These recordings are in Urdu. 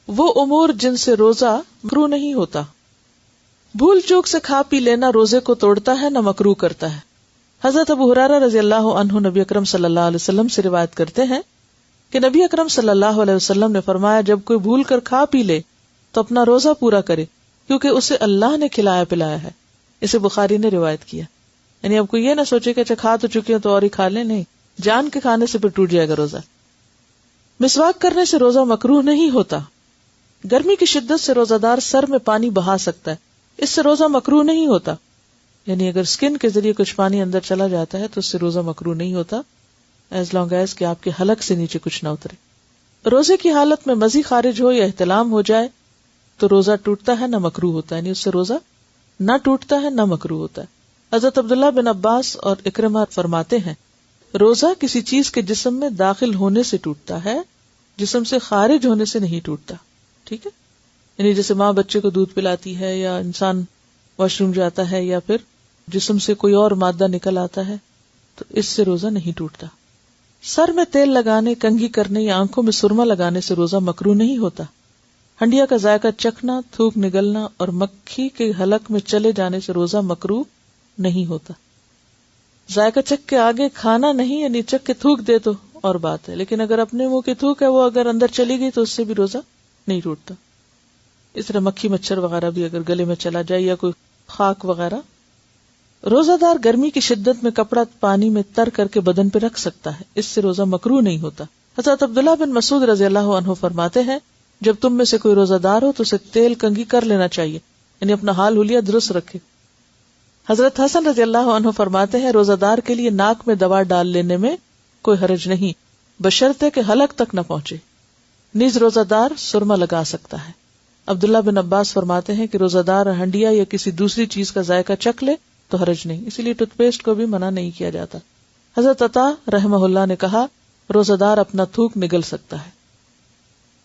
وہ امور جن سے روزہ مکروہ نہیں ہوتا. بھول چوک سے کھا پی لینا روزے کو توڑتا ہے نہ مکروہ کرتا ہے. حضرت ابو ہریرہ رضی اللہ عنہ نبی اکرم صلی اللہ علیہ وسلم سے روایت کرتے ہیں کہ نبی اکرم صلی اللہ علیہ وسلم نے فرمایا جب کوئی بھول کر کھا پی لے تو اپنا روزہ پورا کرے کیونکہ اسے اللہ نے کھلایا پلایا ہے. اسے بخاری نے روایت کیا. یعنی اب کوئی یہ نہ سوچے کہ اچھا کھا تو چکے ہیں تو اور ہی کھا لیں، نہیں، جان کے کھانے سے پھر ٹوٹ جائے گا روزہ. مسواک کرنے سے روزہ مکروہ نہیں ہوتا. گرمی کی شدت سے روزہ دار سر میں پانی بہا سکتا ہے، اس سے روزہ مکروہ نہیں ہوتا. یعنی اگر سکن کے ذریعے کچھ پانی اندر چلا جاتا ہے تو اس سے روزہ مکروہ نہیں ہوتا، ایز لانگ ایز کہ آپ کے حلق سے نیچے کچھ نہ اترے. روزے کی حالت میں مزی خارج ہو یا احتلام ہو جائے تو روزہ ٹوٹتا ہے نہ مکروہ ہوتا ہے. یعنی اس سے روزہ نہ ٹوٹتا ہے نہ مکروہ ہوتا ہے. حضرت عبداللہ بن عباس اور اکرمہ فرماتے ہیں روزہ کسی چیز کے جسم میں داخل ہونے سے ٹوٹتا ہے، جسم سے خارج ہونے سے نہیں ٹوٹتا. ٹھیک ہے، یعنی جیسے ماں بچے کو دودھ پلاتی ہے یا انسان واش روم جاتا ہے یا پھر جسم سے کوئی اور مادہ نکل آتا ہے تو اس سے روزہ نہیں ٹوٹتا. سر میں تیل لگانے، کنگھی کرنے یا آنکھوں میں سرما لگانے سے روزہ مکروہ نہیں ہوتا. ہنڈیا کا ذائقہ چکھنا، تھوک نگلنا اور مکھی کے حلق میں چلے جانے سے روزہ مکروہ نہیں ہوتا. ذائقہ چکھ کے آگے کھانا نہیں، یعنی چکھ کے تھوک دے تو اور بات ہے، لیکن اگر اپنے منہ کی تھوک ہے وہ اگر اندر چلی گئی تو اس سے بھی روزہ نہیں ٹوٹتا. اس طرح مکھی مچھر وغیرہ بھی اگر گلے میں چلا جائے یا کوئی خاک وغیرہ. روزہ دار گرمی کی شدت میں کپڑا پانی میں تر کر کے بدن پہ رکھ سکتا ہے، اس سے روزہ مکروہ نہیں ہوتا. حضرت عبداللہ بن مسعود رضی اللہ عنہ فرماتے ہیں جب تم میں سے کوئی روزہ دار ہو تو اسے تیل کنگھی کر لینا چاہیے، یعنی اپنا حال حلیہ درست رکھے. حضرت حسن رضی اللہ عنہ فرماتے ہیں روزہ دار کے لیے ناک میں دوا ڈال لینے میں کوئی حرج نہیں بشرطے کہ حلق تک نہ پہنچے. نیز روزہ دار سرما لگا سکتا ہے. عبداللہ بن عباس فرماتے ہیں کہ روزہ دار ہنڈیا یا کسی دوسری چیز کا ذائقہ چکھ لے تو حرج نہیں، اسی لیے ٹوتھ پیسٹ کو بھی منع نہیں کیا جاتا. حضرت عطا رحمہ اللہ نے کہا روزہ دار اپنا تھوک نگل سکتا ہے.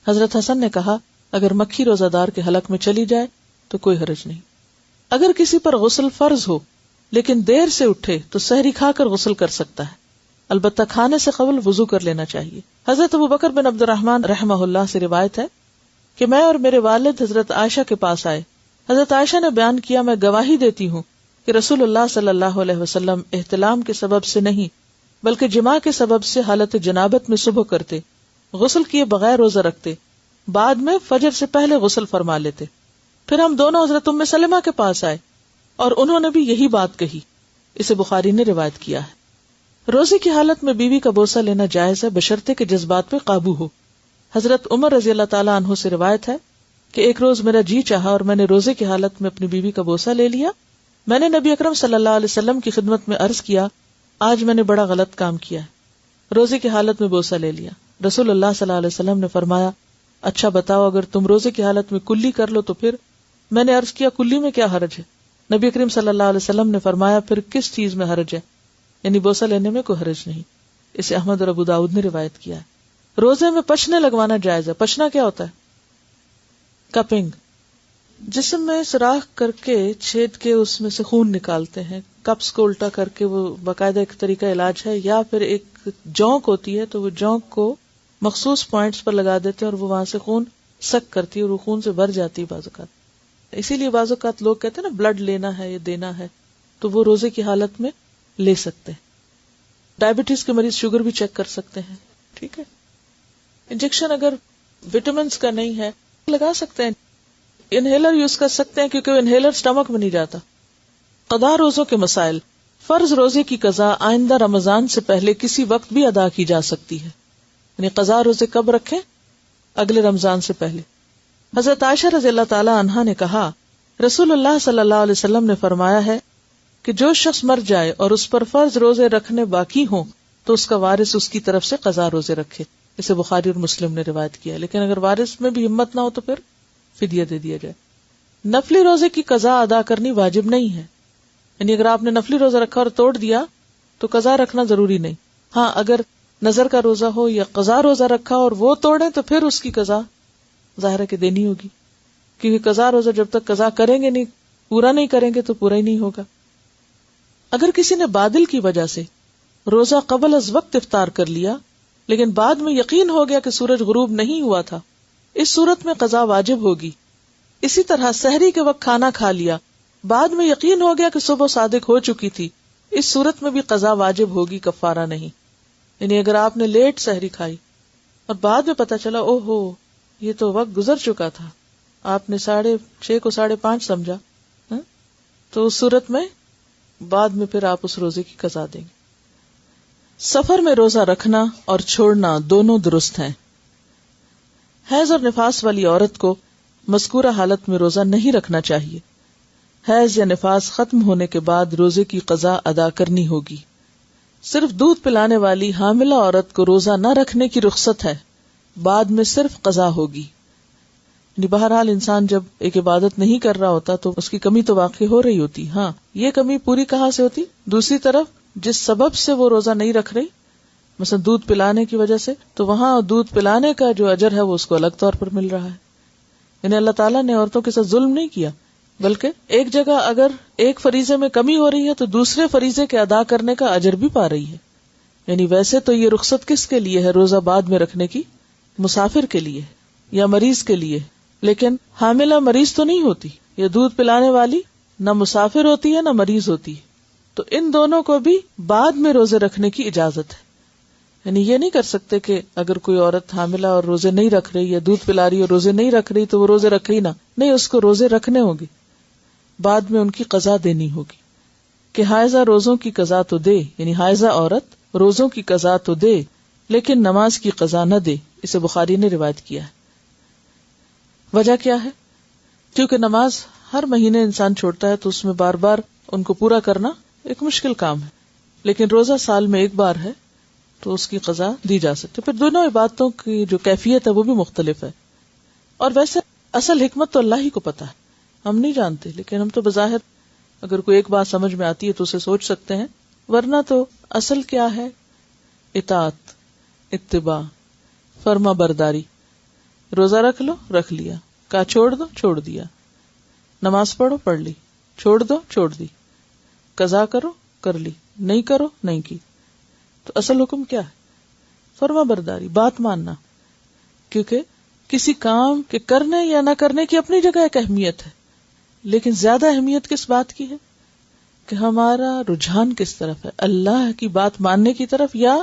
حضرت حسن نے کہا اگر مکھی روزہ دار کے حلق میں چلی جائے تو کوئی حرج نہیں. اگر کسی پر غسل فرض ہو لیکن دیر سے اٹھے تو سحری کھا کر غسل کر سکتا ہے، البتہ کھانے سے قبل وضو کر لینا چاہیے. حضرت ابوبکر بن عبد الرحمن رحمہ اللہ سے روایت ہے کہ میں اور میرے والد حضرت عائشہ کے پاس آئے. حضرت عائشہ نے بیان کیا میں گواہی دیتی ہوں کہ رسول اللہ صلی اللہ علیہ وسلم احتلام کے سبب سے نہیں بلکہ جماع کے سبب سے حالت جنابت میں صبح کرتے، غسل کیے بغیر روزہ رکھتے، بعد میں فجر سے پہلے غسل فرما لیتے. پھر ہم دونوں حضرت ام سلمہ کے پاس آئے اور انہوں نے بھی یہی بات کہی. اسے بخاری نے روایت کیا ہے. روزے کی حالت میں بیوی کا بوسہ لینا جائز ہے بشرطے کہ جذبات پہ قابو ہو. حضرت عمر رضی اللہ تعالیٰ عنہ سے روایت ہے کہ ایک روز میرا جی چاہا اور میں نے روزے کی حالت میں اپنی بیوی کا بوسہ لے لیا. میں نے نبی اکرم صلی اللہ علیہ وسلم کی خدمت میں عرض کیا آج میں نے بڑا غلط کام کیا ہے، روزے کی حالت میں بوسہ لے لیا. رسول اللہ صلی اللہ علیہ وسلم نے فرمایا اچھا بتاؤ اگر تم روزے کی حالت میں کلی کر لو تو پھر؟ میں نے عرض کیا کلی میں کیا حرج ہے؟ نبی کریم صلی اللہ علیہ وسلم نے فرمایا پھر کس چیز میں حرج ہے؟ یعنی بوسہ لینے میں کوئی حرج نہیں. اسے احمد اور ابو داؤد نے روایت کیا ہے. روزے میں پچنے لگوانا جائز ہے. پچنا کیا ہوتا ہے؟ کپنگ، جسم میں سوراخ کر کے چھید کے اس میں سے خون نکالتے ہیں. کپس کو الٹا کر کے، وہ باقاعدہ ایک طریقہ علاج ہے. یا پھر ایک جونک ہوتی ہے تو وہ جونک کو مخصوص پوائنٹس پر لگا دیتے ہیں اور وہ وہاں سے خون سک کرتی ہے اور وہ خون سے بھر جاتی ہے بعض اوقات. اسی لیے بعض اوقات لوگ کہتے ہیں نا بلڈ لینا ہے یا دینا ہے تو وہ روزے کی حالت میں لے سکتے ہیں. ڈائبٹیز کے مریض شوگر بھی چیک کر سکتے ہیں. ٹھیک ہے. انجیکشن اگر وٹامنس کا نہیں ہے لگا سکتے ہیں. انہیلر یوز کر سکتے ہیں کیونکہ انہیلر سٹمک میں نہیں جاتا. قضا روزوں کے مسائل. فرض روزے کی قضا آئندہ رمضان سے پہلے کسی وقت بھی ادا کی جا سکتی ہے. یعنی قضا روزے کب رکھیں؟ اگلے رمضان سے پہلے. حضرت عائشہ رضی اللہ تعالی عنہا نے کہا رسول اللہ صلی اللہ علیہ وسلم نے فرمایا ہے کہ جو شخص مر جائے اور اس پر فرض روزے رکھنے باقی ہوں تو اس کا وارث اس کی طرف سے قضا روزے رکھے. اسے بخاری اور مسلم نے روایت کیا. لیکن اگر وارث میں بھی ہمت نہ ہو تو پھر فدیہ دے دیا جائے. نفلی روزے کی قضا ادا کرنی واجب نہیں ہے. یعنی اگر آپ نے نفلی روزہ رکھا اور توڑ دیا تو قضا رکھنا ضروری نہیں. ہاں اگر نظر کا روزہ ہو یا قضا روزہ رکھا اور وہ توڑے تو پھر اس کی قضا ظاہر ہے کہ دینی ہوگی، کیونکہ قضا روزہ جب تک قضا کریں گے نہیں، پورا نہیں کریں گے تو پورا ہی نہیں ہوگا. اگر کسی نے بادل کی وجہ سے روزہ قبل از وقت افطار کر لیا لیکن بعد میں یقین ہو گیا کہ سورج غروب نہیں ہوا تھا اس صورت میں قضا واجب ہوگی. اسی طرح سحری کے وقت کھانا کھا لیا، بعد میں یقین ہو گیا کہ صبح صادق ہو چکی تھی، اس صورت میں بھی قضا واجب ہوگی، کفارہ نہیں. یعنی اگر آپ نے لیٹ سحری کھائی اور بعد میں پتا چلا او ہو یہ تو وقت گزر چکا تھا، آپ نے 6:30 کو 5:30 سمجھا، تو اس صورت میں بعد میں پھر آپ اس روزے کی قضا دیں گے. سفر میں روزہ رکھنا اور چھوڑنا دونوں درست ہیں. حیض اور نفاس والی عورت کو مذکورہ حالت میں روزہ نہیں رکھنا چاہیے. حیض یا نفاس ختم ہونے کے بعد روزے کی قضا ادا کرنی ہوگی. صرف دودھ پلانے والی حاملہ عورت کو روزہ نہ رکھنے کی رخصت ہے، بعد میں صرف قضا ہوگی. یعنی بہرحال انسان جب ایک عبادت نہیں کر رہا ہوتا تو اس کی کمی تو واقع ہو رہی ہوتی. ہاں، یہ کمی پوری کہاں سے ہوتی؟ دوسری طرف جس سبب سے وہ روزہ نہیں رکھ رہی، مثلا دودھ پلانے کی وجہ سے، تو وہاں دودھ پلانے کا جو اجر ہے وہ اس کو الگ طور پر مل رہا ہے. یعنی اللہ تعالیٰ نے عورتوں کے ساتھ ظلم نہیں کیا، بلکہ ایک جگہ اگر ایک فریضے میں کمی ہو رہی ہے تو دوسرے فریضے کے ادا کرنے کا اجر بھی پا رہی ہے. یعنی ویسے تو یہ رخصت کس کے لیے ہے روزہ بعد میں رکھنے کی؟ مسافر کے لیے یا مریض کے لیے. لیکن حاملہ مریض تو نہیں ہوتی، یہ دودھ پلانے والی نہ مسافر ہوتی ہے نہ مریض ہوتی ہے، تو ان دونوں کو بھی بعد میں روزے رکھنے کی اجازت ہے. یعنی یہ نہیں کر سکتے کہ اگر کوئی عورت حاملہ اور روزے نہیں رکھ رہی یا دودھ پلا رہی اور روزے نہیں رکھ رہی تو وہ روزے رکھے ہی نہ. نہیں، اس کو روزے رکھنے ہوں گے، بعد میں ان کی قضا دینی ہوگی. کہ حائضہ روزوں کی قضا تو دے، یعنی حائضہ عورت روزوں کی قضا تو دے لیکن نماز کی قضا نہ دے. اسے بخاری نے روایت کیا ہے. وجہ کیا ہے؟ کیونکہ نماز ہر مہینے انسان چھوڑتا ہے تو اس میں بار بار ان کو پورا کرنا ایک مشکل کام ہے، لیکن روزہ سال میں ایک بار ہے تو اس کی قضا دی جا سکتی. پھر دونوں عبادتوں کی جو کیفیت ہے وہ بھی مختلف ہے. اور ویسے اصل حکمت تو اللہ ہی کو پتا ہے، ہم نہیں جانتے، لیکن ہم تو بظاہر اگر کوئی ایک بات سمجھ میں آتی ہے تو اسے سوچ سکتے ہیں، ورنہ تو اصل کیا ہے؟ اطاعت، اتباع، فرما برداری. روزہ رکھ لو، رکھ لیا، کہا چھوڑ دو، چھوڑ دیا. نماز پڑھو، پڑھ لی، چھوڑ دو، چھوڑ دی. قضا کرو، کر لی، نہیں کرو، نہیں کی. تو اصل حکم کیا ہے؟ فرما برداری، بات ماننا. کیونکہ کسی کام کے کرنے یا نہ کرنے کی اپنی جگہ ایک اہمیت ہے، لیکن زیادہ اہمیت کس بات کی ہے کہ ہمارا رجحان کس طرف ہے، اللہ کی بات ماننے کی طرف یا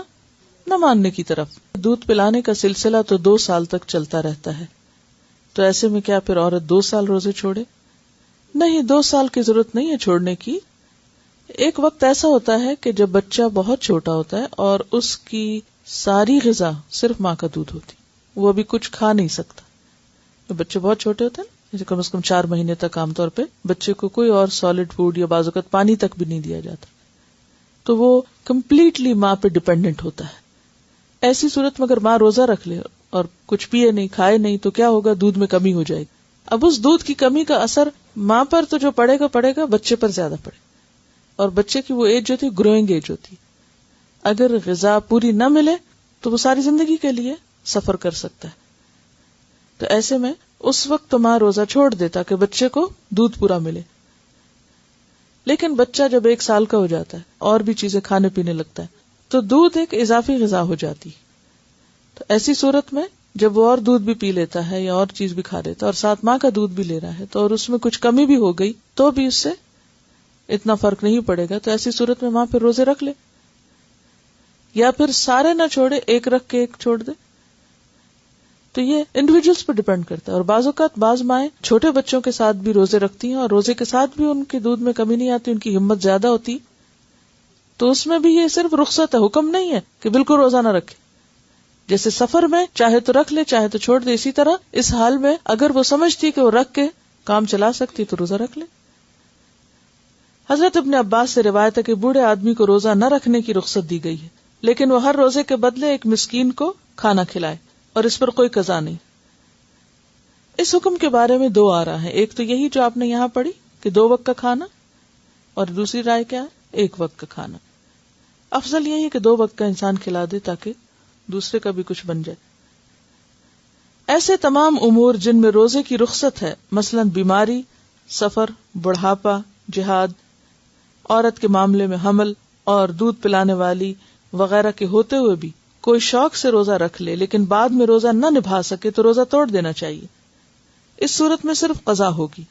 نہ ماننے کی طرف. دودھ پلانے کا سلسلہ تو 2 سال تک چلتا رہتا ہے، تو ایسے میں کیا پھر عورت 2 سال روزے چھوڑے؟ نہیں، 2 سال کی ضرورت نہیں ہے چھوڑنے کی. ایک وقت ایسا ہوتا ہے کہ جب بچہ بہت چھوٹا ہوتا ہے اور اس کی ساری غذا صرف ماں کا دودھ ہوتی، وہ ابھی کچھ کھا نہیں سکتا. جب بچے بہت چھوٹے ہوتے ہیں، جیسے کم از کم 4 مہینے تک عام طور پہ بچے کو کوئی اور سالڈ فوڈ یا بعض اوقات پانی تک بھی نہیں دیا جاتا، تو وہ کمپلیٹلی ماں پہ ڈیپینڈنٹ ہوتا ہے. ایسی صورت میں اگر ماں روزہ رکھ لے اور کچھ پیے نہیں، کھائے نہیں، تو کیا ہوگا؟ دودھ میں کمی ہو جائے گی. اب اس دودھ کی کمی کا اثر ماں پر تو جو پڑے گا بچے پر زیادہ پڑے. اور بچے کی وہ ایج جو تھی گروئنگ ایج ہوتی، اگر غذا پوری نہ ملے تو وہ ساری زندگی کے لیے سفر کر سکتا ہے. تو ایسے میں اس وقت تو ماں روزہ چھوڑ دے تاکہ بچے کو دودھ پورا ملے. لیکن بچہ جب 1 سال کا ہو جاتا ہے اور بھی چیزیں کھانے پینے لگتا ہے تو دودھ ایک اضافی غذا ہو جاتی. تو ایسی صورت میں جب وہ اور دودھ بھی پی لیتا ہے یا اور چیز بھی کھا لیتا ہے اور ساتھ ماں کا دودھ بھی لے رہا ہے تو اور اس میں کچھ کمی بھی ہو گئی تو بھی اس سے اتنا فرق نہیں پڑے گا. تو ایسی صورت میں ماں پھر روزے رکھ لے، یا پھر سارے نہ چھوڑے، ایک رکھ کے ایک چھوڑ دے. تو یہ انڈیویجولز پر ڈیپینڈ کرتا ہے. اور بعض اوقات بعض مائیں چھوٹے بچوں کے ساتھ بھی روزے رکھتی ہیں اور روزے کے ساتھ بھی ان کے دودھ میں کمی نہیں آتی، ان کی ہمت زیادہ ہوتی، تو اس میں بھی یہ صرف رخصت ہے، حکم نہیں ہے کہ بالکل روزہ نہ رکھے. جیسے سفر میں چاہے تو رکھ لے چاہے تو چھوڑ دے، اسی طرح اس حال میں اگر وہ سمجھتی کہ وہ رکھ کے کام چلا سکتی تو روزہ رکھ لے. حضرت ابن عباس سے روایت ہے کہ بوڑھے آدمی کو روزہ نہ رکھنے کی رخصت دی گئی ہے، لیکن وہ ہر روزے کے بدلے ایک مسکین کو کھانا کھلائے اور اس پر کوئی قضا نہیں. اس حکم کے بارے میں 2 آراء ہیں. ایک تو یہی جو آپ نے یہاں پڑھی کہ 2 وقت کا کھانا، اور دوسری رائے کیا ہے؟ 1 وقت کا کھانا. افضل یہی ہے کہ 2 وقت کا انسان کھلا دے تاکہ دوسرے کا بھی کچھ بن جائے. ایسے تمام امور جن میں روزے کی رخصت ہے، مثلا بیماری، سفر، بڑھاپا، جہاد، عورت کے معاملے میں حمل اور دودھ پلانے والی وغیرہ کے ہوتے ہوئے بھی کوئی شوق سے روزہ رکھ لے لیکن بعد میں روزہ نہ نبھا سکے تو روزہ توڑ دینا چاہیے. اس صورت میں صرف قضا ہوگی.